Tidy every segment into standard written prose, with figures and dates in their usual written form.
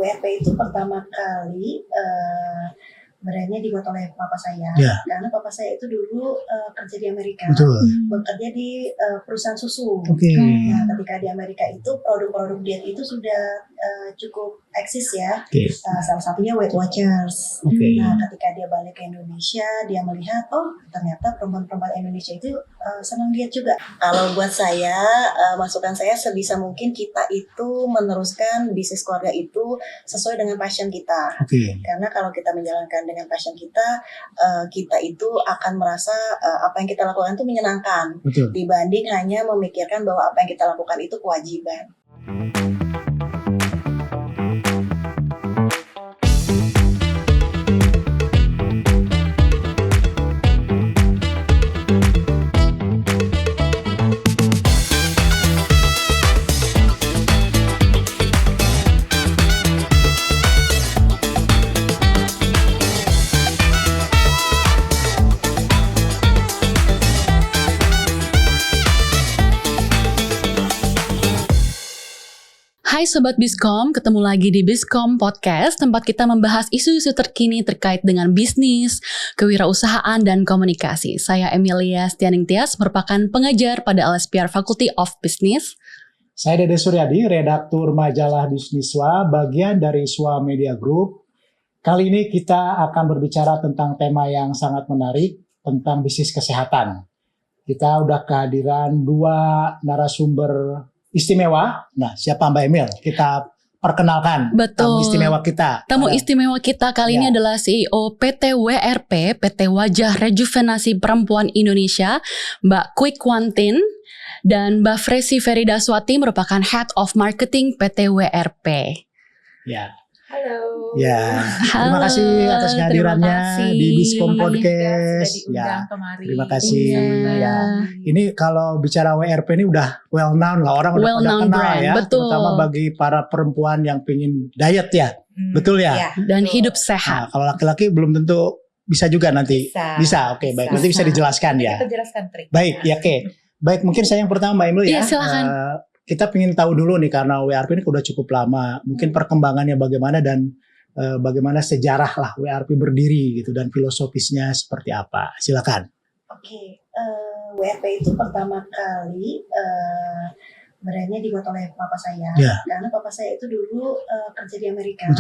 WRP itu pertama kali brandnya dibuat oleh papa saya, karena papa saya itu dulu kerja di Amerika, bekerja di perusahaan susu. Nah, ketika di Amerika itu produk-produk diet itu sudah cukup eksis ya. Salah satunya Weight Watchers. Nah, ketika dia balik ke Indonesia, dia melihat ternyata perempuan-perempuan Indonesia itu senang diet juga. Kalau buat saya, masukan saya sebisa mungkin kita itu meneruskan bisnis keluarga itu sesuai dengan passion kita. Karena kalau kita menjalankan dengan passion kita, kita itu akan merasa apa yang kita lakukan itu menyenangkan. Dibanding hanya memikirkan bahwa apa yang kita lakukan itu kewajiban. Hai Sobat Bizkom, ketemu lagi di Bizkom Podcast, tempat kita membahas isu-isu terkini terkait dengan bisnis, kewirausahaan, dan komunikasi. Saya Emilia Stianing Tias, merupakan pengajar pada LSPR Faculty of Business. Saya Dede Suryadi, redaktur majalah Bisniswa, bagian dari SWA Media Group. Kali ini kita akan berbicara tentang tema yang sangat menarik, tentang bisnis kesehatan. Kita udah kehadiran dua narasumber istimewa. Nah, siapa Mbak Emil? Kita perkenalkan. Tamu istimewa kita. Tamu istimewa kita kali ini adalah CEO PT WRP, PT Wajah Rejuvenasi Perempuan Indonesia, Mbak Kwik Wantin, dan Mbak Fresi Ferida Swati merupakan Head of Marketing PT WRP. Halo. Terima kasih atas kehadirannya di Bizkom Podcast. Terima kasih. Ini kalau bicara WRP ini udah well known lah, orang udah pada kenal brand, ya. Terutama bagi para perempuan yang pengen diet ya, betul ya. Dan hidup sehat. Nah, kalau laki-laki belum tentu bisa juga nanti. Bisa. Oke, baik. Nanti bisa dijelaskan ya. Kita jelaskan trik. Baik, Baik, mungkin saya yang pertama Mbak Emil ya. Silakan. Kita pengen tahu dulu nih, karena WRP ini udah cukup lama, mungkin perkembangannya bagaimana dan bagaimana sejarah lah WRP berdiri gitu dan filosofisnya seperti apa. Silakan. WRP itu pertama kali brandnya dibuat oleh papa saya, karena papa saya itu dulu kerja di Amerika,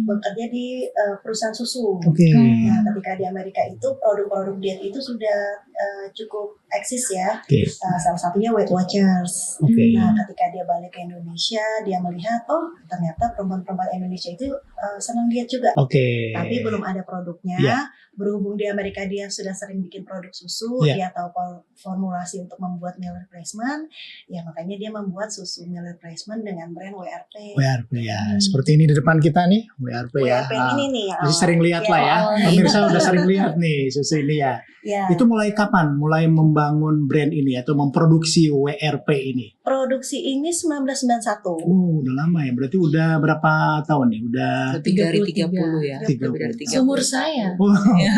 bekerja di perusahaan susu. Nah, ketika di Amerika itu produk-produk diet itu sudah cukup eksis ya. Salah satunya Weight Watchers. Nah, ketika dia balik ke Indonesia, dia melihat ternyata perempuan-perempuan Indonesia itu senang diet juga. Tapi belum ada produknya. Berhubung di Amerika dia sudah sering bikin produk susu, dia tahu formulasi untuk membuat meal replacement, makanya dia membuat susu meal replacement dengan brand WRP. WRP seperti ini di depan kita nih, WRP ya. Ini nih. Jadi sering lihat lah ya. Pemirsa udah sering lihat nih susu ini ya. Itu mulai kapan? Mulai membangun brand ini atau memproduksi WRP ini? Produksi ini 1991. Udah lama ya. Berarti udah berapa tahun nih? Udah lebih dari 30 ya. 30. Seumur saya. Ya.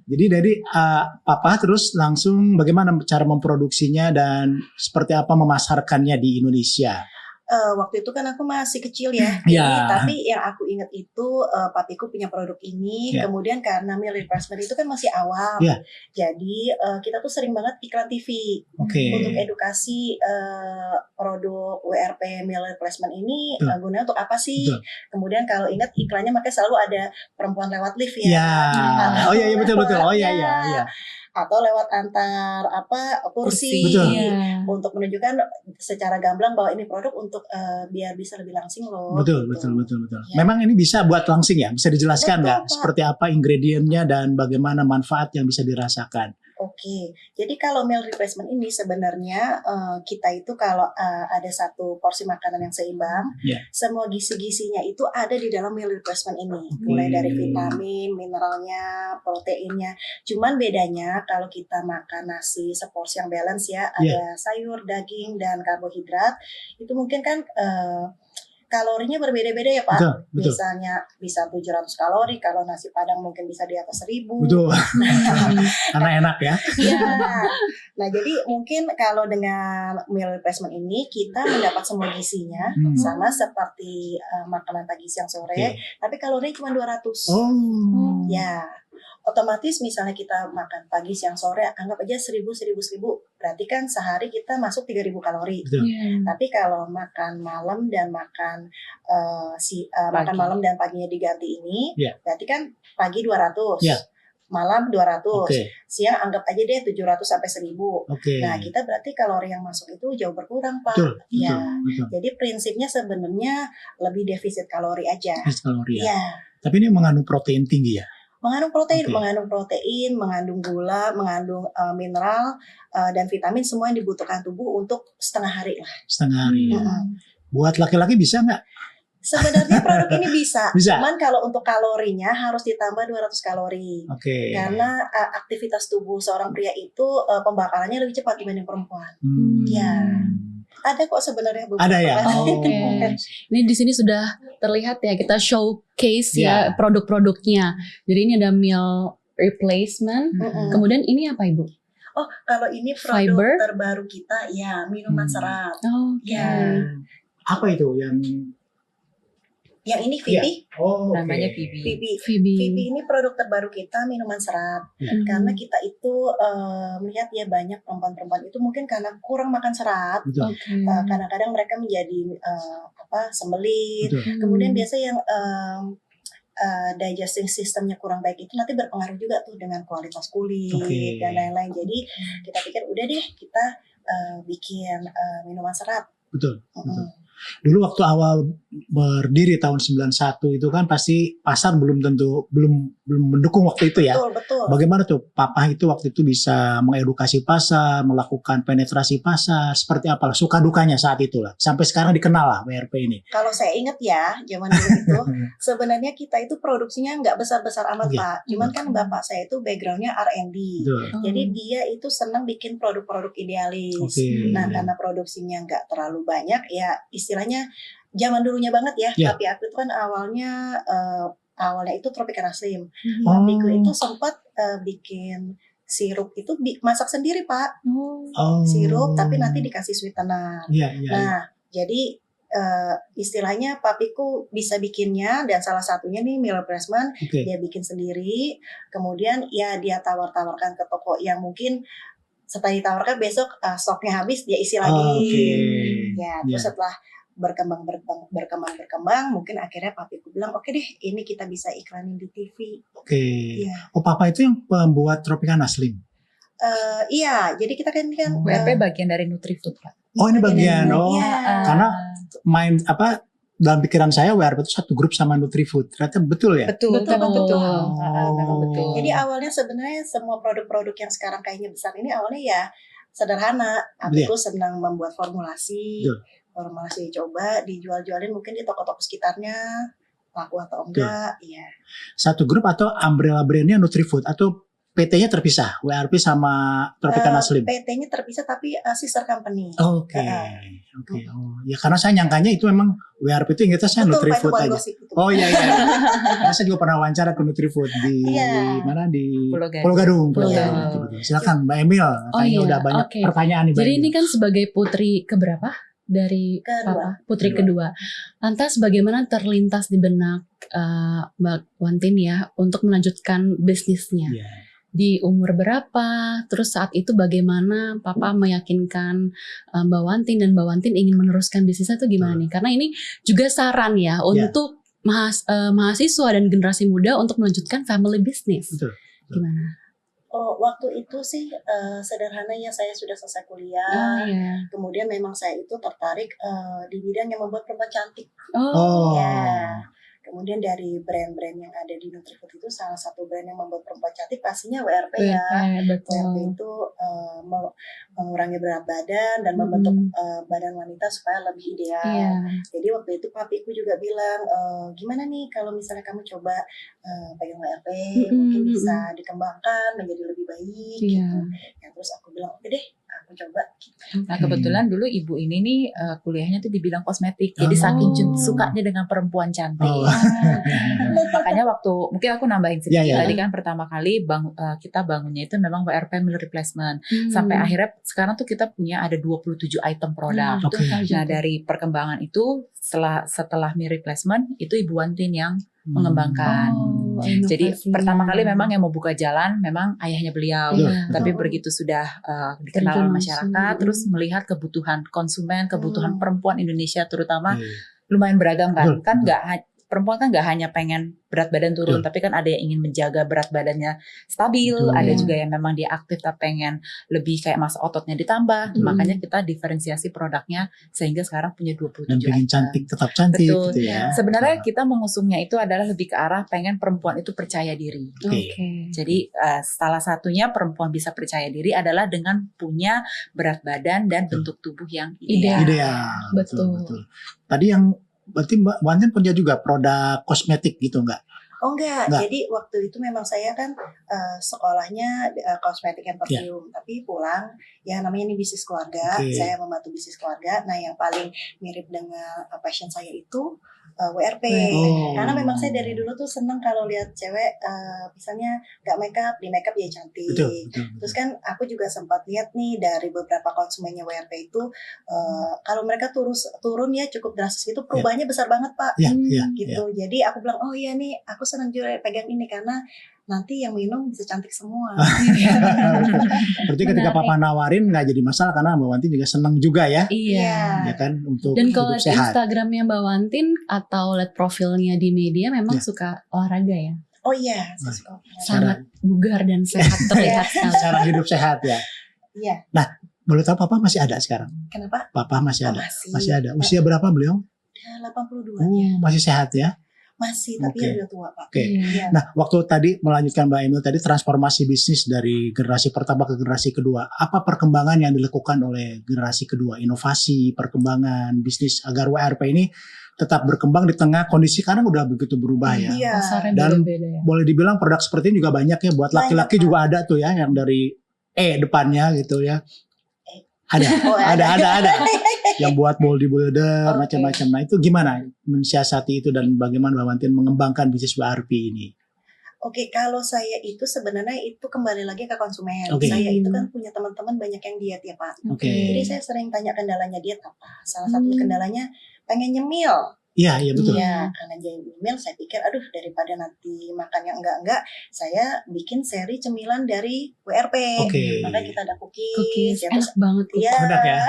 Jadi dari papa terus langsung bagaimana cara memproduksinya dan seperti apa memasarkannya di Indonesia? Waktu itu kan aku masih kecil ya, tapi yang aku ingat itu papiku punya produk ini, kemudian karena meal replacement itu kan masih awal, jadi kita tuh sering banget iklan TV untuk edukasi produk WRP meal replacement ini gunanya untuk apa sih? Kemudian kalau ingat iklannya makanya selalu ada perempuan lewat lift ya. Betul. Atau lewat antar kursi untuk menunjukkan secara gamblang bahwa ini produk untuk biar bisa lebih langsing loh. Betul. Memang ini bisa buat langsing ya? Bisa dijelaskan nggak seperti apa ingredientnya dan bagaimana manfaat yang bisa dirasakan? Jadi kalau meal replacement ini sebenarnya kita itu kalau ada satu porsi makanan yang seimbang, semua gizi-gizinya itu ada di dalam meal replacement ini, mulai dari vitamin, mineralnya, proteinnya. Cuman bedanya kalau kita makan nasi seporsi yang balance ya, ada sayur, daging, dan karbohidrat, itu mungkin kan kalorinya berbeda-beda ya Pak. Betul. Misalnya bisa 700 kalori, kalau nasi padang mungkin bisa di atas 1000. Betul. Karena enak ya. Ya. Nah jadi mungkin kalau dengan meal replacement ini kita mendapat semua gizinya sama seperti makanan pagi siang sore, tapi kalorinya cuma 200. Ya. Otomatis misalnya kita makan pagi siang sore anggap aja 1000 berarti kan sehari kita masuk 3000 kalori. Tapi kalau makan malam dan makan makan malam dan paginya diganti ini berarti kan pagi 200. Malam 200, siang anggap aja deh 700 sampai 1000. Nah kita berarti kalori yang masuk itu jauh berkurang Pak. Betul. Jadi prinsipnya sebenarnya lebih defisit kalori aja. Defisit kalori ya. Tapi ini mengandung protein tinggi ya? Mengandung protein, mengandung gula, mengandung mineral dan vitamin, semua yang dibutuhkan tubuh untuk setengah hari lah. Setengah hari. Buat laki-laki bisa nggak? Sebenarnya produk ini bisa. Cuman kalau untuk kalorinya harus ditambah 200 kalori. Karena aktivitas tubuh seorang pria itu pembakarannya lebih cepat dibanding perempuan. Ya. Ada kok sebenarnya beberapa. Ada ya. Ini di sini sudah terlihat ya, kita showcase ya produk-produknya. Jadi ini ada meal replacement. Kemudian ini apa Ibu? Oh, kalau ini produk terbaru kita ya, minuman serat. Ya. Apa itu yang ini Vivi, namanya Vivi. Vivi ini produk terbaru kita, minuman serat. Karena kita itu melihat ya banyak perempuan-perempuan itu mungkin karena kurang makan serat. Kadang-kadang mereka menjadi sembelit. Kemudian biasa yang digesting systemnya kurang baik itu nanti berpengaruh juga tuh dengan kualitas kulit dan lain-lain. Jadi kita pikir udah deh kita bikin minuman serat. Betul. Dulu waktu awal berdiri tahun 91 itu kan pasti pasar belum mendukung waktu itu ya. Betul. Bagaimana tuh Papa itu waktu itu bisa mengedukasi pasar, melakukan penetrasi pasar, seperti apa suka dukanya saat itulah. Sampai sekarang dikenal lah WRP ini. Kalau saya ingat ya, zaman dulu itu sebenarnya kita itu produksinya nggak besar-besar amat Pak. Cuman kan bapak saya itu backgroundnya R&D. Jadi dia itu senang bikin produk-produk idealis. Nah karena produksinya nggak terlalu banyak ya istilahnya zaman dulunya banget ya. Tapi aku itu kan awalnya itu Tropicana Slim. Papiku itu sempat bikin sirup itu masak sendiri Pak. Sirup tapi nanti dikasih sweetener. Nah jadi istilahnya papiku bisa bikinnya dan salah satunya nih meal replacement dia bikin sendiri. Kemudian ya dia tawar-tawarkan ke toko yang mungkin setelah ditawarkan besok stoknya habis dia isi lagi. Terus setelah berkembang mungkin akhirnya papiku bilang oke deh ini kita bisa iklanin di TV. Papa itu yang pembuat Tropicana Slim. Iya, jadi kita kan WRP bagian dari Nutrifood Pak. Ini bagian karena dalam pikiran saya WRP itu satu grup sama Nutrifood. Ternyata betul ya? Betul. Jadi awalnya sebenarnya semua produk-produk yang sekarang kayaknya besar ini awalnya ya sederhana. Aku senang membuat formulasi coba dijual-jualin mungkin di toko-toko sekitarnya, laku atau enggak. Satu grup atau umbrella brandnya Nutrifood atau PT-nya terpisah, WRP sama Tropicana Slim? PT-nya terpisah tapi sister company. Ya karena saya nyangkanya itu memang WRP itu ingatnya saya Nutrifood aja. Iya. Karena saya juga pernah wawancara ke Nutrifood di mana di Pulau Gadung. Silakan Mbak Emil, kayaknya udah banyak pertanyaan nih. Jadi ini kan sebagai putri keberapa dari Papa? Putri kedua. Lantas bagaimana terlintas di benak Mbak Wantin ya untuk melanjutkan bisnisnya? Di umur berapa? Terus saat itu bagaimana Papa meyakinkan Mbak Wantin dan Mbak Wantin ingin meneruskan bisnisnya itu gimana nih? Karena ini juga saran ya untuk mahasiswa dan generasi muda untuk melanjutkan family business. Gimana? Waktu itu sih sederhana ya, saya sudah selesai kuliah. Kemudian memang saya itu tertarik di bidang yang membuat perempuan cantik. Kemudian dari brand-brand yang ada di Nutrifood itu salah satu brand yang membuat perempuan cantik pastinya WRP ya. WRP itu mengurangi berat badan dan membentuk badan wanita supaya lebih ideal. Jadi waktu itu papiku juga bilang, gimana nih kalau misalnya kamu coba pegang WRP, mungkin bisa dikembangkan menjadi lebih baik gitu. Terus aku bilang oke deh, aku coba. Nah kebetulan dulu ibu ini nih kuliahnya tuh di bidang kosmetik, jadi saking sukanya dengan perempuan cantik. Makanya waktu mungkin aku nambahin sedikit tadi kan pertama kali kita bangunnya itu memang WRP meal replacement. Sampai akhirnya sekarang tuh kita punya ada 27 item produk. Nah dari perkembangan itu setelah meal replacement itu Ibu Wantin yang mengembangkan. Jadi pertama kali memang yang mau buka jalan memang ayahnya beliau. Tapi begitu sudah dikenal masyarakat, terus melihat kebutuhan konsumen, kebutuhan perempuan Indonesia terutama lumayan beragam kan. Kan perempuan kan nggak hanya pengen berat badan turun, tapi kan ada yang ingin menjaga berat badannya stabil, ada juga yang memang dia aktif tapi pengen lebih kayak masa ototnya ditambah. Makanya kita diferensiasi produknya sehingga sekarang punya 27 dan pengen cantik tetap cantik. Betul. Gitu ya. Sebenarnya kita mengusungnya itu adalah lebih ke arah pengen perempuan itu percaya diri. Jadi salah satunya perempuan bisa percaya diri adalah dengan punya berat badan dan bentuk tubuh yang ideal. Betul. Tadi yang berarti Mbak Wantin punya juga produk kosmetik gitu enggak? Oh enggak. Jadi waktu itu memang saya kan sekolahnya kosmetik and perfume, tapi pulang ya namanya ini bisnis keluarga, saya membantu bisnis keluarga. Nah yang paling mirip dengan passion saya itu WRP, karena memang saya dari dulu tuh seneng kalau lihat cewek misalnya nggak di make up ya cantik. Betul. Terus kan aku juga sempat lihat nih dari beberapa konsumennya WRP itu kalau mereka turun ya cukup drastis gitu, perubahannya besar banget Pak. Gitu. Jadi aku bilang oh iya nih aku senang juga pegang ini karena nanti yang minum bisa cantik semua. Berarti ketika Papa nawarin nggak jadi masalah karena Mbak Wantin juga senang juga ya. Iya. Ya kan untuk dan kalau hidup sehat. Instagramnya Mbak Wantin atau lihat profilnya di media memang suka olahraga ya. Oh iya, saya suka. Sangat bugar dan sehat terlihat sekali. Cara hidup sehat ya. Iya. Nah, boleh tahu Papa masih ada sekarang? Kenapa? Papa masih ada. Masih ada. Usia berapa beliau? 82 ya. Masih sehat ya. Masih, tapi udah tua Pak. Ya. Nah, waktu tadi melanjutkan Mbak Emil tadi transformasi bisnis dari generasi pertama ke generasi kedua. Apa perkembangan yang dilakukan oleh generasi kedua? Inovasi, perkembangan bisnis agar WRP ini tetap berkembang di tengah kondisi sekarang udah begitu berubah ya. Dan boleh dibilang produk seperti ini juga banyak ya. Buat laki-laki juga ada tuh ya yang dari depannya gitu ya. Ada. Yang buat bodybuilder macam-macam. Nah itu gimana mensiasati itu dan bagaimana Mbak Wantin mengembangkan bisnis WRP ini? Oke, kalau saya itu sebenarnya itu kembali lagi ke konsumen. Saya itu kan punya teman-teman banyak yang diet ya Pak. Jadi saya sering tanya kendalanya diet apa. Salah satu kendalanya pengen nyemil. Iya betul. Iya, karena jadi nyemil saya pikir aduh daripada nanti makan yang enggak, saya bikin seri cemilan dari WRP. Maka kita ada cookies ya, enak banget enak ya.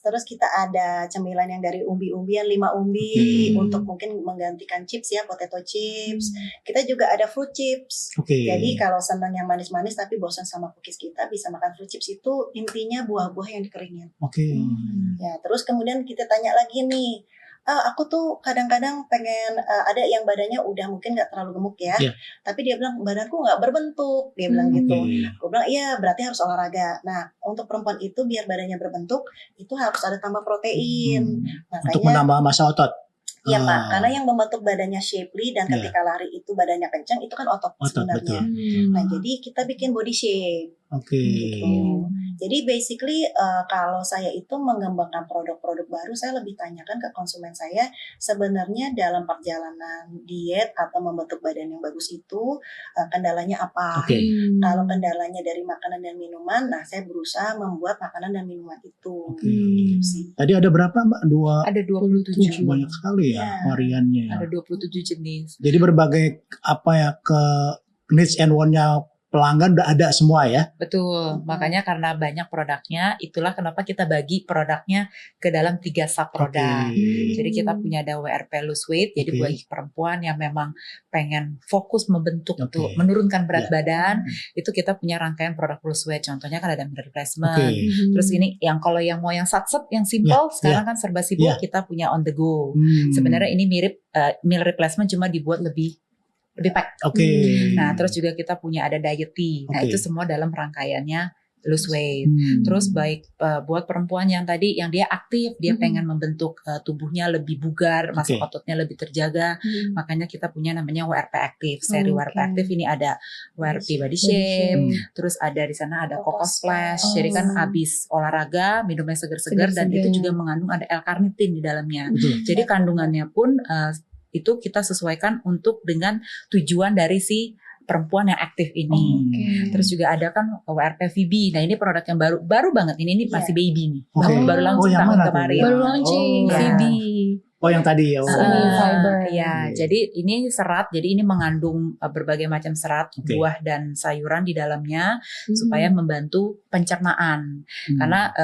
Terus kita ada cemilan yang dari umbi-umbian 5 umbi untuk mungkin menggantikan chips ya, potato chips. Kita juga ada fruit chips. Jadi kalau senang yang manis-manis tapi bosan sama cookies kita bisa makan fruit chips itu intinya buah-buah yang dikeringin. Ya, terus kemudian kita tanya lagi nih, aku tuh kadang-kadang pengen ada yang badannya udah mungkin nggak terlalu gemuk ya, tapi dia bilang badanku nggak berbentuk, dia bilang gitu. Aku bilang iya berarti harus olahraga. Nah untuk perempuan itu biar badannya berbentuk itu harus ada tambah protein. Makanya, untuk menambah massa otot. Iya Pak, karena yang membentuk badannya shapely dan ketika lari itu badannya kencang itu kan otot sebenarnya. Nah jadi kita bikin body shape. Gitu. Jadi basically kalau saya itu mengembangkan produk-produk baru, saya lebih tanyakan ke konsumen saya sebenarnya dalam perjalanan diet atau membentuk badan yang bagus itu kendalanya apa. Kalau kendalanya dari makanan dan minuman, nah saya berusaha membuat makanan dan minuman itu. Gitu sih. Tadi ada berapa Mbak? Ada 27. Banyak sekali ya variannya. Ada 27 jenis. Jadi berbagai ke needs and want-nya pelanggan udah ada semua ya. Betul, makanya karena banyak produknya, itulah kenapa kita bagi produknya ke dalam 3 sub produk. Jadi kita punya ada WRP loose weight, jadi bagi perempuan yang memang pengen fokus membentuk tuh, menurunkan berat badan, itu kita punya rangkaian produk loose weight. Contohnya kan ada meal replacement. Terus ini yang kalau yang mau yang satset, yang simple, sekarang kan serba sibuk, kita punya on the go. Sebenarnya ini mirip meal replacement cuma dibuat lebih pack. Nah, terus juga kita punya ada diet tea. Nah, itu semua dalam rangkaiannya lose weight. Terus baik buat perempuan yang tadi yang dia aktif, dia pengen membentuk tubuhnya lebih bugar, masa ototnya lebih terjaga. Makanya kita punya namanya WRP Active. Seri WRP Active ini ada WRP Body Shape, terus ada di sana ada Coco Splash. Jadi kan abis olahraga minumnya seger-seger dan itu juga mengandung ada L-carnitin di dalamnya. Jadi kandungannya pun itu kita sesuaikan untuk dengan tujuan dari si perempuan yang aktif ini. Terus juga ada kan WRP VB. Nah ini produk yang baru banget. Ini masih baby nih. Baru launching tahun kemarin. Baru launching VB. Oh yang tadi ya. Fiber. Ya, jadi ini serat. Jadi ini mengandung berbagai macam serat, buah dan sayuran di dalamnya supaya membantu pencernaan. Karena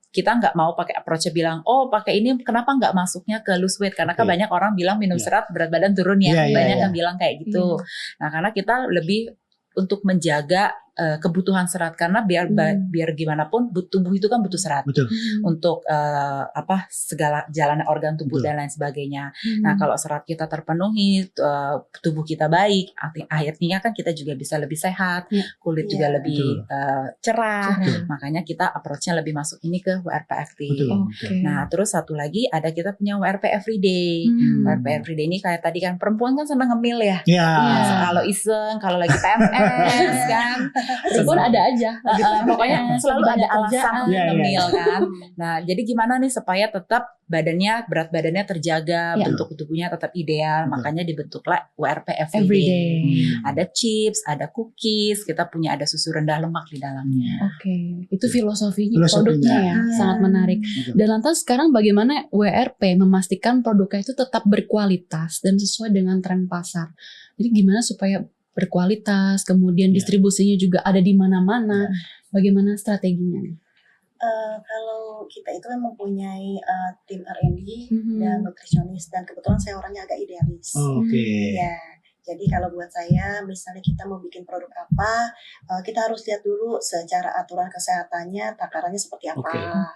kita nggak mau pakai approach bilang, oh pakai ini kenapa nggak masuknya ke lose weight? Karena kan banyak orang bilang minum serat berat badan turun ya, banyak yang bilang kayak gitu. Nah karena kita lebih untuk menjaga kebutuhan serat karena biar gimana pun tubuh itu kan butuh serat untuk segala jalan organ tubuh dan lain sebagainya. Nah kalau serat kita terpenuhi, tubuh kita baik, akhirnya kan kita juga bisa lebih sehat, kulit juga lebih cerah. Makanya kita approach-nya lebih masuk ini ke WRP Active. Nah terus satu lagi ada kita punya WRP Everyday. WRP Everyday ini kayak tadi kan perempuan kan senang ngemil ya. Kalau iseng, kalau lagi PMS kan. Perempuan ada aja, pokoknya selalu ada alasan ngemil kan. Nah, jadi gimana nih supaya tetap berat badannya terjaga, bentuk tubuhnya tetap ideal. Makanya dibentuklah WRP Everyday. Ada chips, ada cookies, kita punya ada susu rendah lemak di dalamnya. Itu filosofinya produknya ya, sangat menarik. Dan lantas sekarang bagaimana WRP memastikan produknya itu tetap berkualitas dan sesuai dengan tren pasar? Jadi gimana supaya berkualitas, kemudian distribusinya juga ada di mana-mana. Bagaimana strateginya? Kalau kita itu kan mempunyai tim R&D dan nutrisionis, dan kebetulan saya orangnya agak idealis. Ya, jadi kalau buat saya, misalnya kita mau bikin produk apa, kita harus lihat dulu secara aturan kesehatannya, takarannya seperti apa.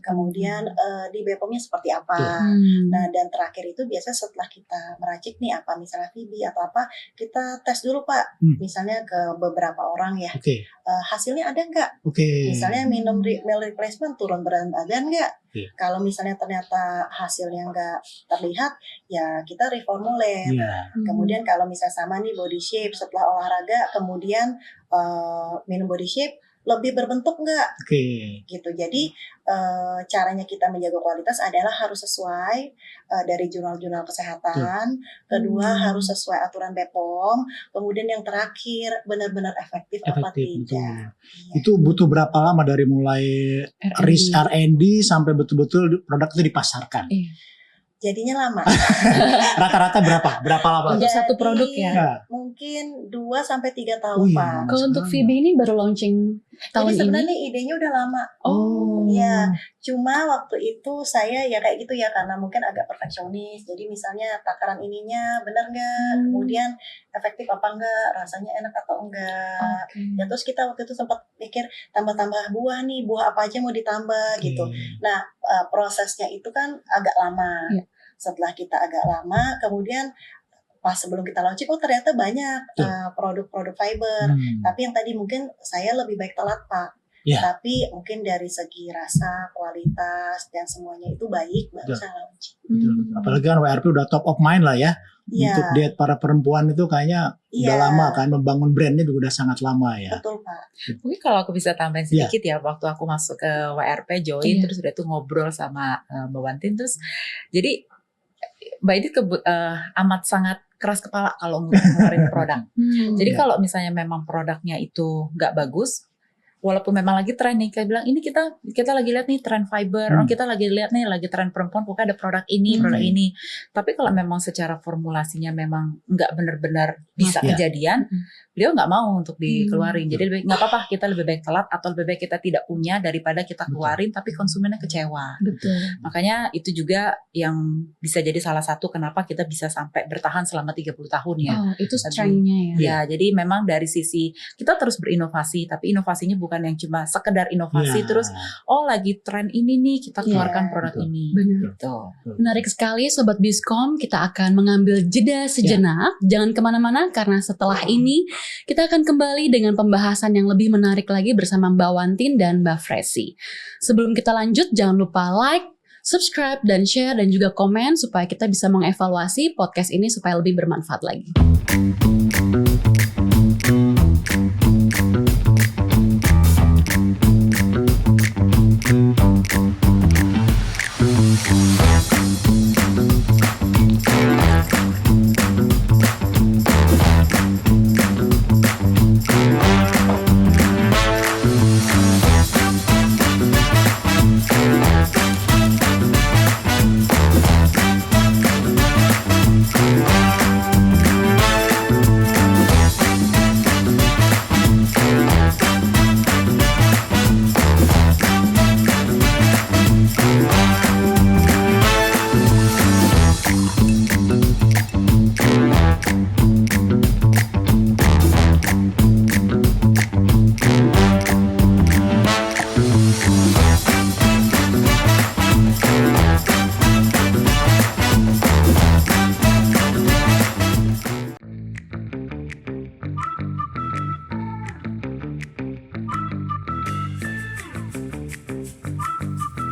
Kemudian di BPOM-nya seperti apa. Nah, dan terakhir itu biasanya setelah kita meracik nih apa, misalnya VB atau apa, kita tes dulu Pak. Misalnya ke beberapa orang ya. Hasilnya ada nggak? Misalnya minum meal replacement turun berat badan nggak? Kalau misalnya ternyata hasilnya nggak terlihat, ya kita reformulate. Kemudian kalau misalnya sama nih body shape, setelah olahraga kemudian minum body shape, lebih berbentuk nggak? Gitu. Jadi caranya kita menjaga kualitas adalah harus sesuai dari jurnal-jurnal kesehatan. Kedua harus sesuai aturan BPOM. Kemudian yang terakhir benar-benar efektif apa tidak. Itu butuh berapa lama dari mulai R&D sampai betul-betul produk itu dipasarkan? Jadinya lama. Rata-rata berapa lama? Untuk satu produk ya? Mungkin 2-3 tahun Pak. Kalau untuk VB ini baru launching tahun ini? Sebenarnya idenya udah lama. Ya, cuma waktu itu saya ya kayak gitu ya, karena mungkin agak perfeksionis. Jadi misalnya takaran ininya benar nggak, kemudian efektif apa enggak, rasanya enak atau enggak. Ya terus kita waktu itu sempat mikir tambah-tambah buah nih, buah apa aja mau ditambah gitu. Nah prosesnya itu kan agak lama. Setelah kita agak lama, kemudian pas sebelum kita launching, ternyata banyak produk-produk fiber. Tapi yang tadi mungkin saya lebih baik telat Pak. Tapi mungkin dari segi rasa, kualitas, dan semuanya itu baik, baru saya launching. Apalagi kan WRP udah top of mind lah ya. Untuk diet para perempuan itu kayaknya udah lama kan, membangun brandnya juga udah sangat lama ya. Betul Pak. Mungkin kalau aku bisa tambahin sedikit ya, waktu aku masuk ke WRP join, terus udah tuh ngobrol sama Mbak Wantin, terus jadi Mbak Edith amat sangat keras kepala kalau ngeluarin produk. Jadi kalau misalnya memang produknya itu nggak bagus, walaupun memang lagi tren nih, kayak bilang ini kita lagi lihat nih tren fiber, kita lagi lihat nih lagi tren perempuan, pokoknya ada produk ini, produk ini. Tapi kalau memang secara formulasinya memang nggak benar-benar bisa kejadian, beliau nggak mau untuk dikeluarin. Jadi nggak apa-apa, kita lebih baik telat atau lebih baik kita tidak punya daripada kita keluarin tapi konsumennya kecewa. Makanya itu juga yang bisa jadi salah satu kenapa kita bisa sampai bertahan selama 30 tahun ya. Itu strength-nya ya. Ya, jadi memang dari sisi kita terus berinovasi, tapi inovasinya bukan bukan yang cuma sekedar inovasi terus lagi tren ini nih kita keluarkan produk ini. Benar. Gitu. Menarik sekali Sobat Bizcom, kita akan mengambil jeda sejenak. Jangan kemana-mana karena setelah ini kita akan kembali dengan pembahasan yang lebih menarik lagi bersama Mbak Wantin dan Mbak Fresi. Sebelum kita lanjut, jangan lupa like, subscribe, dan share, dan juga komen supaya kita bisa mengevaluasi podcast ini supaya lebih bermanfaat lagi.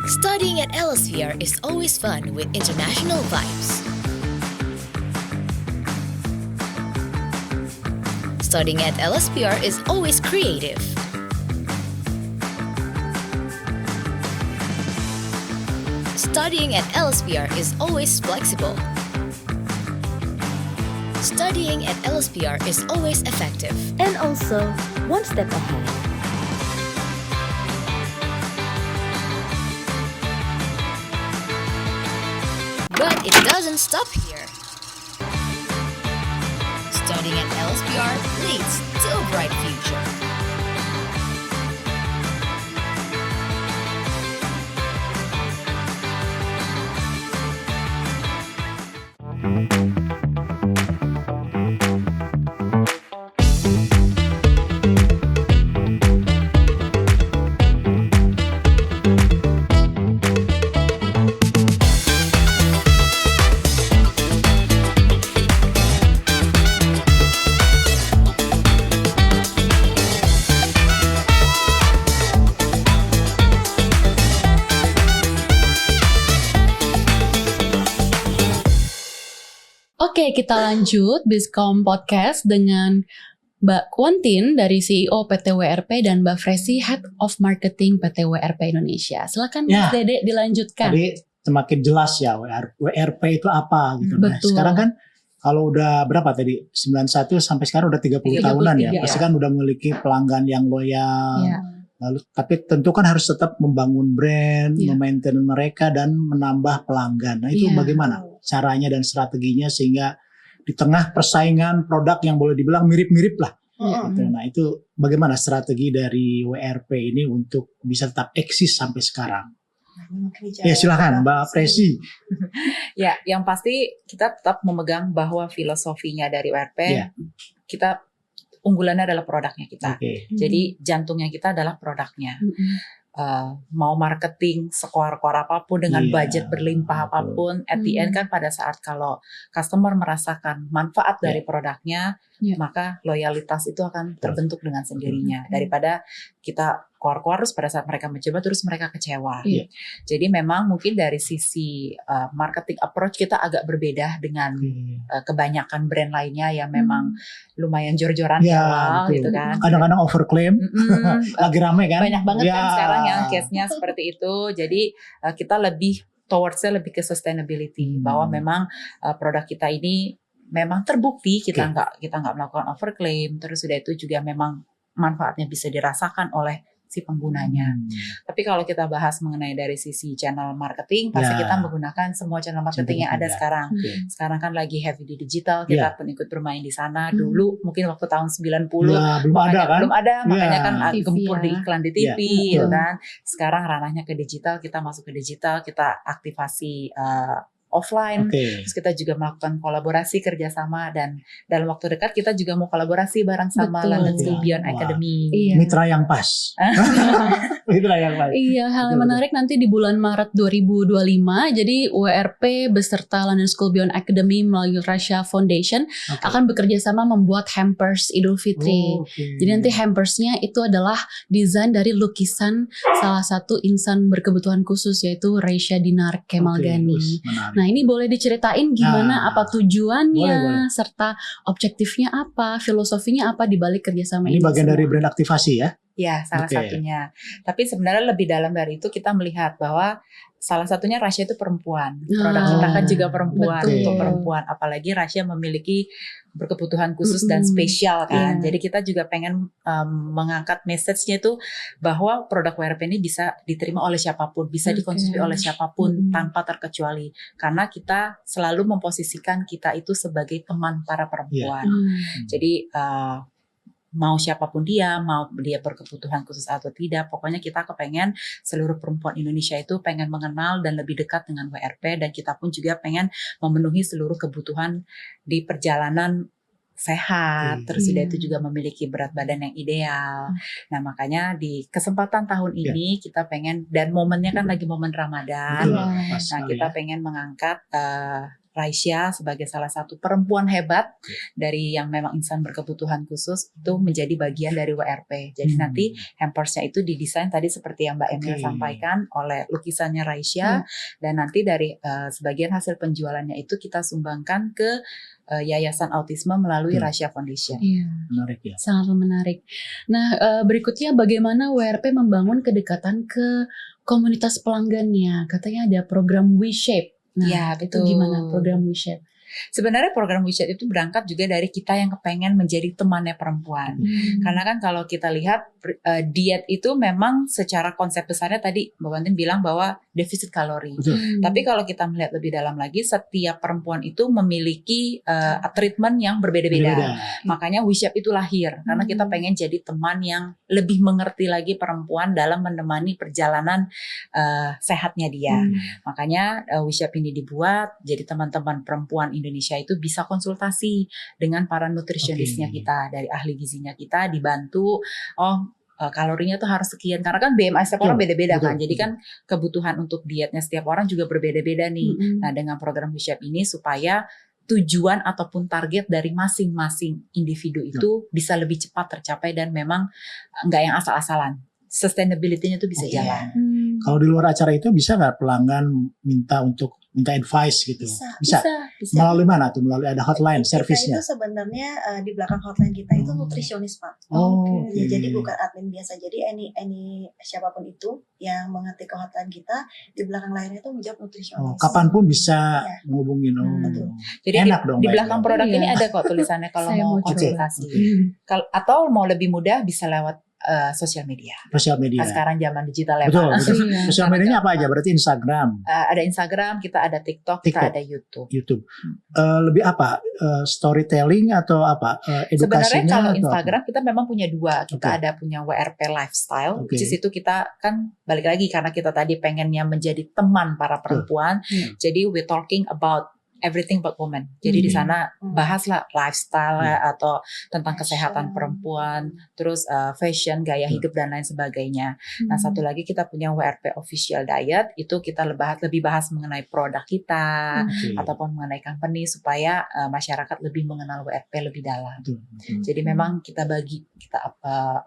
Studying at Elsevier is always fun with international vibes. Studying at Elsevier is always creative. Studying at Elsevier is always flexible. Studying at Elsevier is always effective. And also, one step ahead. But it doesn't stop here. Studying at Elsevier leads to a bright future. Oke, kita lanjut Bizcom Podcast dengan Mbak Wantin dari CEO PT WRP dan Mbak Fresi Head of Marketing PT WRP Indonesia. Silakan Mas Dede dilanjutkan. Tadi semakin jelas ya WRP itu apa gitu. Nah, sekarang kan kalau udah berapa tadi? 91 sampai sekarang udah 30 tahunan ya. Pasti kan udah memiliki pelanggan yang loyal. Ya. Lalu tapi tentu kan harus tetap membangun brand, memaintain mereka dan menambah pelanggan. Nah, itu bagaimana caranya dan strateginya sehingga di tengah persaingan produk yang boleh dibilang mirip-mirip lah. Gitu. Nah, itu bagaimana strategi dari WRP ini untuk bisa tetap eksis sampai sekarang? Ya, silakan Mbak Fresi. Ya, yang pasti kita tetap memegang bahwa filosofinya dari WRP kita unggulannya adalah produknya kita. Jadi jantungnya kita adalah produknya. Mau marketing sekuar-kuar apapun dengan budget berlimpah apapun, at the end kan pada saat kalau customer merasakan manfaat dari produknya, maka loyalitas itu akan terbentuk dengan sendirinya daripada kita kuar-kuar terus pada saat mereka mencoba terus mereka kecewa. Jadi memang mungkin dari sisi marketing approach kita agak berbeda dengan kebanyakan brand lainnya yang memang lumayan jor-joran di awal gitu kan. Kadang-kadang overclaim, lagi rame kan. Banyak banget kan sekarang yang case-nya seperti itu. Jadi kita lebih towards-nya lebih ke sustainability bahwa memang produk kita ini memang terbukti kita nggak melakukan overclaim, terus sudah itu juga memang manfaatnya bisa dirasakan oleh si penggunanya. Tapi kalau kita bahas mengenai dari sisi channel marketing, pasti kita menggunakan semua channel marketing yang ada sekarang. Sekarang kan lagi heavy di digital, kita pun ikut bermain di sana. Dulu mungkin waktu tahun 90 belum ada, makanya kan gempur di iklan di TV gitu kan. Sekarang ranahnya ke digital, kita masuk ke digital, kita aktivasi offline. Terus kita juga melakukan kolaborasi kerjasama, dan dalam waktu dekat kita juga mau kolaborasi bareng sama London School Beyond Academy. Mitra yang pas. Mitra yang pas. Iya, hal yang menarik nanti di bulan Maret 2025. Jadi WRP beserta London School Beyond Academy melalui Russia Foundation akan bekerja sama membuat hampers Idul Fitri. Jadi nanti hampersnya itu adalah desain dari lukisan salah satu insan berkebutuhan khusus, yaitu Reisha Dinar Kemalgani. Nah, ini boleh diceritain gimana, apa tujuannya, boleh. Serta objektifnya apa, filosofinya apa di balik kerjasama ini. Ini bagian dari brand aktivasi ya? Ya, salah satunya. Tapi sebenarnya lebih dalam dari itu kita melihat bahwa salah satunya Russia itu perempuan. Produk kita kan juga perempuan, untuk perempuan. Apalagi Russia memiliki berkebutuhan khusus dan spesial kan. Jadi kita juga pengen mengangkat message-nya itu bahwa produk WRP ini bisa diterima oleh siapapun, bisa dikonsumsi oleh siapapun tanpa terkecuali. Karena kita selalu memposisikan kita itu sebagai teman para perempuan. Jadi mau siapapun dia, mau dia berkebutuhan khusus atau tidak, pokoknya kita kepengen seluruh perempuan Indonesia itu pengen mengenal dan lebih dekat dengan WRP, dan kita pun juga pengen memenuhi seluruh kebutuhan di perjalanan sehat, terus dia itu juga memiliki berat badan yang ideal. Nah, makanya di kesempatan tahun ini kita pengen, dan momennya kan lagi momen Ramadan, nah kita pengen mengangkat Reisha sebagai salah satu perempuan hebat dari yang memang insan berkebutuhan khusus itu menjadi bagian dari WRP. Jadi nanti hampersnya itu didesain tadi seperti yang Mbak Emil sampaikan oleh lukisannya Reisha, dan nanti dari sebagian hasil penjualannya itu kita sumbangkan ke Yayasan Autisme melalui Russia Foundation. Iya. Menarik ya. Sangat menarik. Nah, berikutnya bagaimana WRP membangun kedekatan ke komunitas pelanggannya? Katanya ada program WeShape. Nah, ya, itu gimana program WeShape? Sebenarnya program WeShape itu berangkat juga dari kita yang kepengen menjadi temannya perempuan. Karena kan kalau kita lihat diet itu memang secara konsep besarnya tadi Mbak Wantin bilang bahwa defisit kalori. Tapi kalau kita melihat lebih dalam lagi, setiap perempuan itu memiliki treatment yang berbeda-beda. Makanya WeShape itu lahir karena kita pengen jadi teman yang lebih mengerti lagi perempuan dalam menemani perjalanan sehatnya dia. Makanya WeShape ini dibuat jadi teman-teman perempuan Indonesia itu bisa konsultasi dengan para nutritionistnya kita, dari ahli gizinya kita, dibantu kalorinya tuh harus sekian, karena kan BMI setiap orang beda-beda kan, jadi kan kebutuhan untuk dietnya setiap orang juga berbeda-beda nih. Nah, dengan program WeShape ini supaya tujuan ataupun target dari masing-masing individu itu bisa lebih cepat tercapai dan memang nggak yang asal-asalan, sustainability-nya tuh bisa jalan. Kalau di luar acara itu bisa nggak pelanggan minta advice gitu? Bisa. Melalui mana tuh? Melalui ada hotline, servisnya? Itu sebenarnya di belakang hotline kita itu nutrisionis, Pak. Jadi bukan admin biasa. Jadi any siapapun itu yang mengerti ke hotline kita, di belakang layarnya itu menjawab nutrisionis. Kapanpun bisa menghubungin. Jadi enak dong. Di belakang produk ini ada kok tulisannya kalau mau konsultasi. Atau mau lebih mudah bisa lewat sosial media. Nah, sekarang zaman digital ya, Pak. Sosial medianya apa aja? Berarti Instagram. Ada Instagram, kita ada TikTok, kita ada YouTube. Lebih apa? Storytelling atau apa? Edukasinya? Sebenarnya kalau Instagram kita memang punya dua. Kita ada punya WRP Lifestyle. Di situ kita kan balik lagi karena kita tadi pengennya menjadi teman para perempuan. Jadi we talking about everything but women. Jadi di sana bahaslah lifestyle atau tentang kesehatan perempuan, terus fashion, gaya hidup dan lain sebagainya. Nah, satu lagi kita punya WRP Official Diet, itu kita lebih bahas mengenai produk kita ataupun mengenai company supaya masyarakat lebih mengenal WRP lebih dalam. Jadi memang kita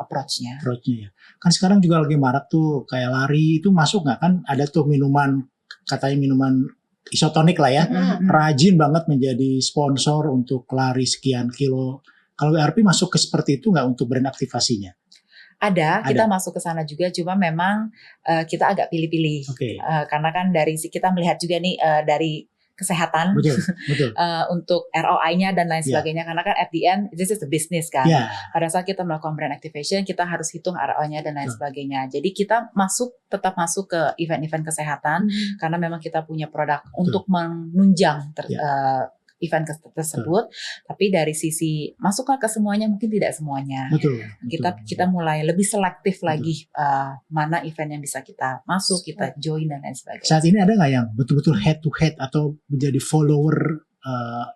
approach-nya. Ya. Kan sekarang juga lagi marak tuh kayak lari, itu masuk nggak? Kan ada tuh minuman, katanya minuman isotonik lah ya, rajin banget menjadi sponsor untuk lari sekian kilo. Kalau WRP masuk ke seperti itu nggak untuk brand aktivasinya? Ada, kita masuk ke sana juga, cuma memang kita agak pilih-pilih. Karena kan dari kita melihat juga nih dari kesehatan, betul. Untuk ROI-nya dan lain sebagainya. Karena kan at the end, this is the business kan. Pada saat kita melakukan brand activation, kita harus hitung ROI-nya dan lain sebagainya. Jadi kita tetap masuk ke event-event kesehatan, karena memang kita punya produk untuk menunjang event tersebut, tapi dari sisi masuk ke semuanya mungkin tidak semuanya. Betul. Kita mulai lebih selektif lagi mana event yang bisa kita masuk, kita join dan lain sebagainya. Saat ini ada nggak yang betul-betul head to head atau menjadi follower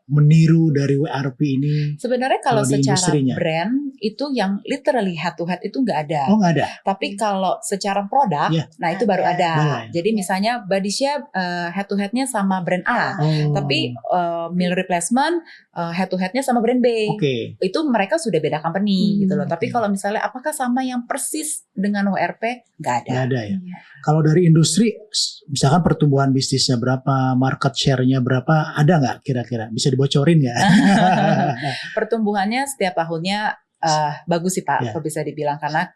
meniru dari WRP ini? Sebenarnya kalau secara brand itu yang literally head to head itu nggak ada. Oh, nggak ada. Tapi kalau secara produk, nah itu baru ada. Jadi misalnya Badisha head to headnya sama brand A, tapi meal replacement head to headnya sama brand B. Itu mereka sudah beda company gitu loh. Tapi kalau misalnya apakah sama yang persis dengan WRP? Nggak ada. Nggak ada ya. Kalau dari industri, misalkan pertumbuhan bisnisnya berapa, market share-nya berapa, ada nggak kira-kira? Bisa dibocorin nggak? Pertumbuhannya setiap tahunnya bagus sih Pak, kalau bisa dibilang karena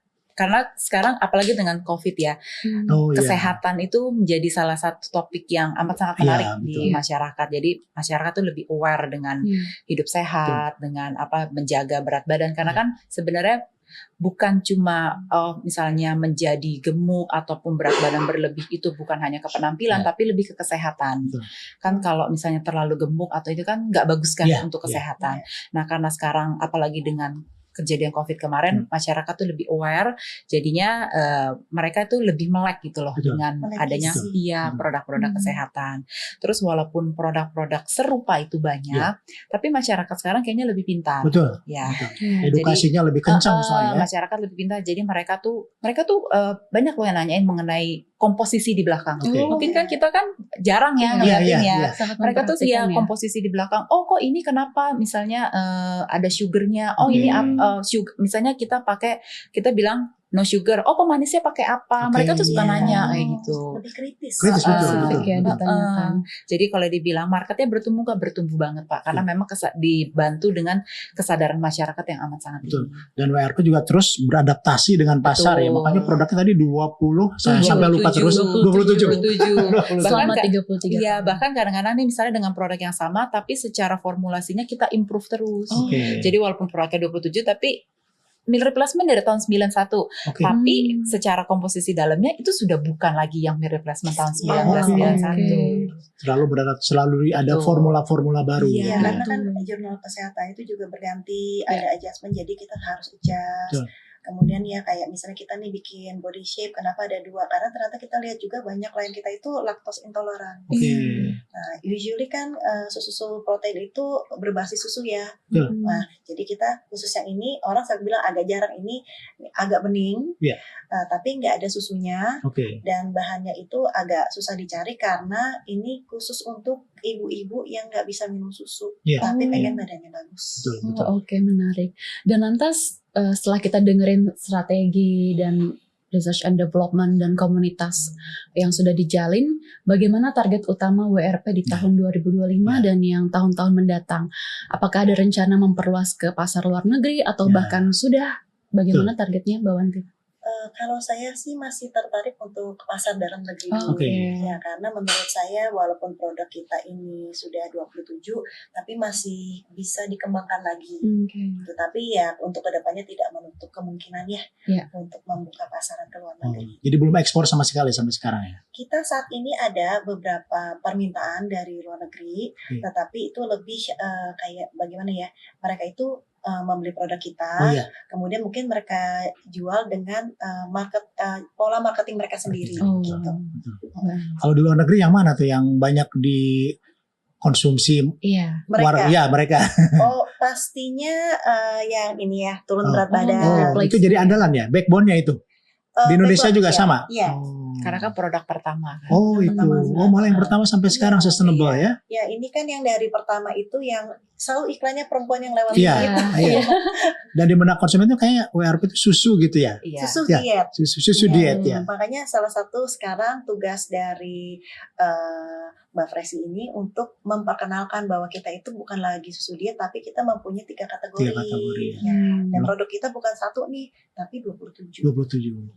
sekarang apalagi dengan COVID ya, kesehatan itu menjadi salah satu topik yang amat sangat menarik di masyarakat. Jadi masyarakat tuh lebih aware dengan hidup sehat, dengan menjaga berat badan. Karena kan sebenarnya bukan cuma misalnya menjadi gemuk ataupun berat badan berlebih itu bukan hanya ke penampilan, tapi lebih ke kesehatan. Kan kalau misalnya terlalu gemuk atau itu kan nggak bagus kan untuk kesehatan. Nah karena sekarang apalagi dengan kejadian COVID kemarin, masyarakat tuh lebih aware, jadinya mereka tuh lebih melek gitu loh dengan adanya produk-produk kesehatan. Terus walaupun produk-produk serupa itu banyak, tapi masyarakat sekarang kayaknya lebih pintar. Betul. Ya. Edukasinya lebih kencang soalnya. Masyarakat lebih pintar, jadi mereka tuh banyak loh yang nanyain mengenai komposisi di belakang. Mungkin kan kita kan jarang ya ngeliatin ya. Mereka tuh komposisi di belakang. Oh kok ini kenapa? Misalnya ada sugarnya. Oh ini sugar. Misalnya kita bilang no sugar. Oh pemanisnya pakai apa? Mereka tuh suka nanya kayak gitu. Lebih kritis. Betul. Ditanyakan. Jadi kalau dibilang marketnya bertumbuh banget Pak, karena memang dibantu dengan kesadaran masyarakat yang amat sangat tinggi. Dan WRP juga terus beradaptasi dengan pasar ya. Makanya produknya tadi 20, saya sampai lupa terus 27. Selama 33. Iya, bahkan kadang-kadang nih misalnya dengan produk yang sama tapi secara formulasinya kita improve terus. Jadi walaupun produknya 27 tapi meal replacement dari tahun 91, tapi secara komposisi dalamnya itu sudah bukan lagi yang meal replacement tahun 1991. Selalu ada formula-formula baru. Iya, karena kan jurnal kesehatan itu juga berganti, ada adjustment, jadi kita harus adjust. Kemudian ya kayak misalnya kita nih bikin body shape, kenapa ada 2? Karena ternyata kita lihat juga banyak klien kita itu lactose intoleran. Nah, usually kan susu protein itu berbasis susu ya. Nah, jadi kita khusus yang ini orang selalu bilang agak jarang ini agak bening, tapi nggak ada susunya. Dan bahannya itu agak susah dicari karena ini khusus untuk ibu-ibu yang nggak bisa minum susu, tapi pengen badannya bagus. Menarik. Dan lantas setelah kita dengerin strategi dan research and development dan komunitas yang sudah dijalin, bagaimana target utama WRP di tahun 2025 dan yang tahun-tahun mendatang? Apakah ada rencana memperluas ke pasar luar negeri atau bahkan sudah? Bagaimana targetnya Mbak Wanti? Kalau saya sih masih tertarik untuk pasar dalam negeri dulu. Ya, karena menurut saya walaupun produk kita ini sudah 27 tapi masih bisa dikembangkan lagi. Tapi ya untuk kedepannya tidak menutup kemungkinan untuk membuka pasaran ke luar negeri. Jadi belum ekspor sama sekali sampai sekarang ya? Kita saat ini ada beberapa permintaan dari luar negeri, tetapi itu lebih kayak bagaimana ya, mereka itu membeli produk kita, kemudian mungkin mereka jual dengan pola marketing mereka sendiri. Gitu. Kalau di luar negeri yang mana tuh yang banyak dikonsumsi? Mereka. Pastinya yang ini ya, turun berat badan. Itu jadi andalan ya, backbone-nya itu. Di Indonesia juga sama? Iya. Karena kan produk pertama. Malah yang pertama sampai sekarang sustainable ya? Ya, ini kan yang dari pertama itu yang selalu iklannya perempuan yang lewat Dan di benak konsumen itu kayaknya WRP itu susu gitu ya? Susu diet. Susu diet ya. Makanya salah satu sekarang tugas dari Mbak Fresi ini untuk memperkenalkan bahwa kita itu bukan lagi susu diet, tapi kita mempunyai 3 kategori. Dan produk kita bukan 1 nih, tapi 27.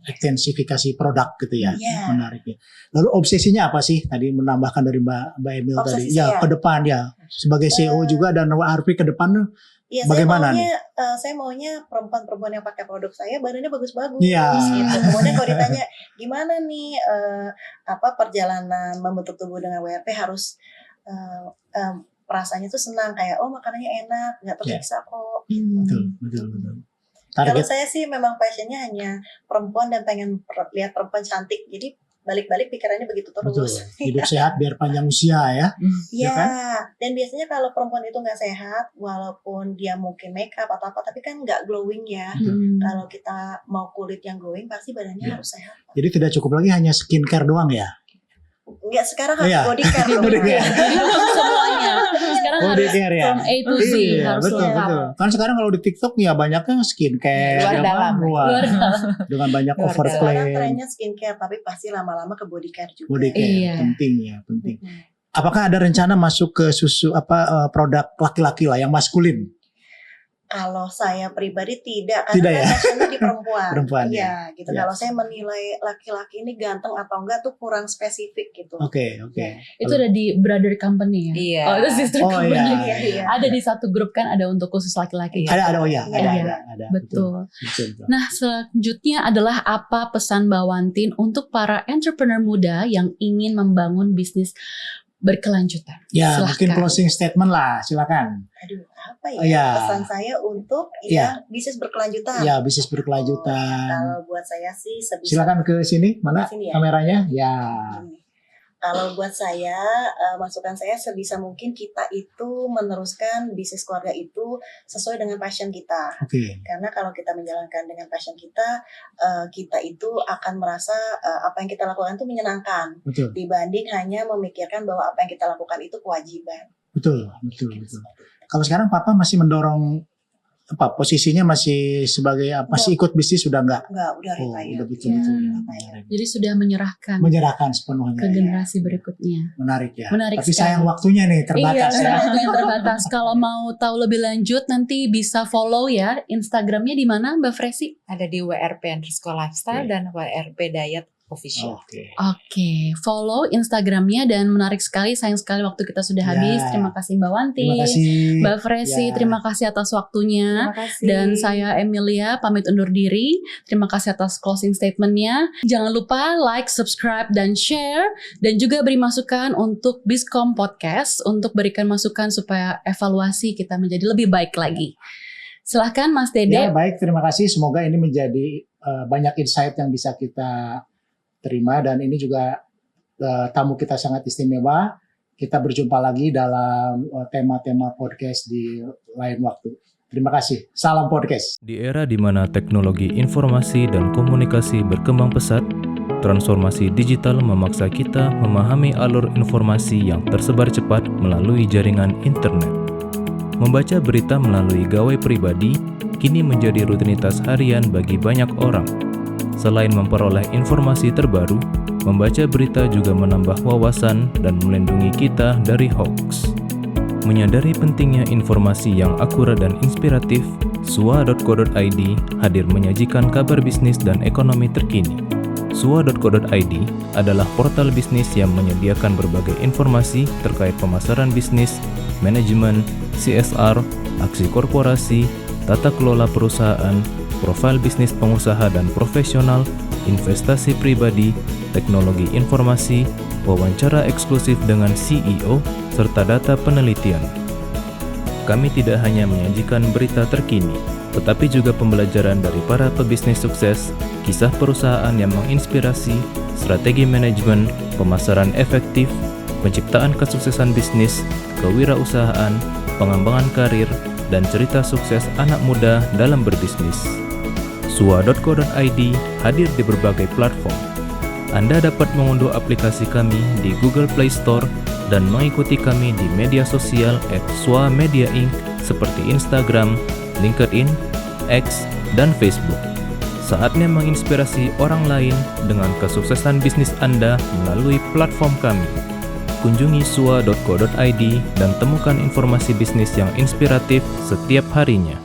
Ekstensifikasi produk gitu ya. Menarik ya. Lalu obsesinya apa sih? Tadi menambahkan dari Mbak Emil tadi. Ke depan ya. Sebagai CEO juga dan WRP ke depan bagaimana nih? Saya maunya perempuan-perempuan yang pakai produk saya badannya bagus-bagus. Gitu. Kemudian kalau ditanya gimana nih perjalanan membentuk tubuh dengan WRP harus perasaannya tuh senang kayak makanannya enak, nggak tersiksa kok. Betul. Kalau saya sih memang passionnya hanya perempuan dan pengen lihat perempuan cantik, jadi balik-balik pikirannya begitu terus. Betul. Hidup sehat biar panjang usia ya. Iya, kan? Dan biasanya kalau perempuan itu nggak sehat, walaupun dia mungkin make up atau apa, tapi kan nggak glowing ya. Kalau kita mau kulit yang glowing, pasti badannya harus sehat. Jadi tidak cukup lagi hanya skincare doang ya? Enggak, sekarang harus body care. Semuanya. Sekarang body harus care, ya? from A to Z, harus lengkap. Betul. Kan sekarang kalau di TikTok ya banyaknya skincare, luar dalam, dengan banyak overplay. Sekarang trennya skincare, tapi pasti lama-lama ke body care juga. Body care penting. Apakah ada rencana masuk ke produk laki-laki lah yang maskulin? Kalau saya pribadi tidak, tidak karena passionnya di perempuan. Iya, gitu. Kalau saya menilai laki-laki ini ganteng atau enggak tuh kurang spesifik gitu. Oke. Itu ada di brother company ya? Iya. Oh, itu sister company. Iya. Ada di satu grup kan, ada untuk khusus laki-laki. Ada. Betul. Nah, selanjutnya adalah apa pesan Mbak Wantin untuk para entrepreneur muda yang ingin membangun bisnis berkelanjutan? Ya, silahkan. Mungkin closing statement lah, silakan. Aduh, apa ya? Pesan saya untuk bisnis berkelanjutan. Ya, bisnis berkelanjutan. Kalau buat saya sih silakan ke sini, mana ya? kameranya? Ya. Kalau buat saya, masukan saya sebisa mungkin kita itu meneruskan bisnis keluarga itu sesuai dengan passion kita. Karena kalau kita menjalankan dengan passion kita, kita itu akan merasa apa yang kita lakukan itu menyenangkan. Dibanding hanya memikirkan bahwa apa yang kita lakukan itu kewajiban. Betul. Kalau sekarang Papa masih mendorong posisinya masih sebagai masih ikut bisnis sudah enggak? Enggak, udah retire. Udah betul. Jadi sudah menyerahkan sepenuhnya ke generasi berikutnya. Menarik ya. Tapi sekali. Sayang waktunya nih terbatas waktunya terbatas. Kalau mau tahu lebih lanjut nanti bisa follow ya Instagramnya di mana Mbak Fresi? Ada di WRP_lifestyle dan WRP Diet Official. Oke, follow Instagramnya dan menarik sekali. Sayang sekali waktu kita sudah habis. Terima kasih Mbak Wanti, terima kasih Mbak Fresi, terima kasih atas waktunya. Dan saya Emilia pamit undur diri. Terima kasih atas closing statementnya. Jangan lupa like, subscribe, dan share. Dan juga beri masukan untuk Bizcom Podcast untuk berikan masukan supaya evaluasi kita menjadi lebih baik lagi. Silahkan Mas Dede. Ya baik, terima kasih. Semoga ini menjadi banyak insight yang bisa kita terima, dan ini juga tamu kita sangat istimewa. Kita berjumpa lagi dalam tema-tema podcast di lain waktu. Terima kasih. Salam podcast. Di era di mana teknologi informasi dan komunikasi berkembang pesat, transformasi digital memaksa kita memahami alur informasi yang tersebar cepat melalui jaringan internet. Membaca berita melalui gawai pribadi kini menjadi rutinitas harian bagi banyak orang. Selain memperoleh informasi terbaru, membaca berita juga menambah wawasan dan melindungi kita dari hoax. Menyadari pentingnya informasi yang akurat dan inspiratif, sua.co.id hadir menyajikan kabar bisnis dan ekonomi terkini. Sua.co.id adalah portal bisnis yang menyediakan berbagai informasi terkait pemasaran bisnis, manajemen, CSR, aksi korporasi, tata kelola perusahaan, profil bisnis pengusaha dan profesional, investasi pribadi, teknologi informasi, wawancara eksklusif dengan CEO, serta data penelitian. Kami tidak hanya menyajikan berita terkini, tetapi juga pembelajaran dari para pebisnis sukses, kisah perusahaan yang menginspirasi, strategi manajemen, pemasaran efektif, penciptaan kesuksesan bisnis, kewirausahaan, pengembangan karir, dan cerita sukses anak muda dalam berbisnis. Sua.co.id hadir di berbagai platform. Anda dapat mengunduh aplikasi kami di Google Play Store dan mengikuti kami di media sosial @swa_media_inc seperti Instagram, LinkedIn, X, dan Facebook. Saatnya menginspirasi orang lain dengan kesuksesan bisnis Anda melalui platform kami. Kunjungi sua.co.id dan temukan informasi bisnis yang inspiratif setiap harinya.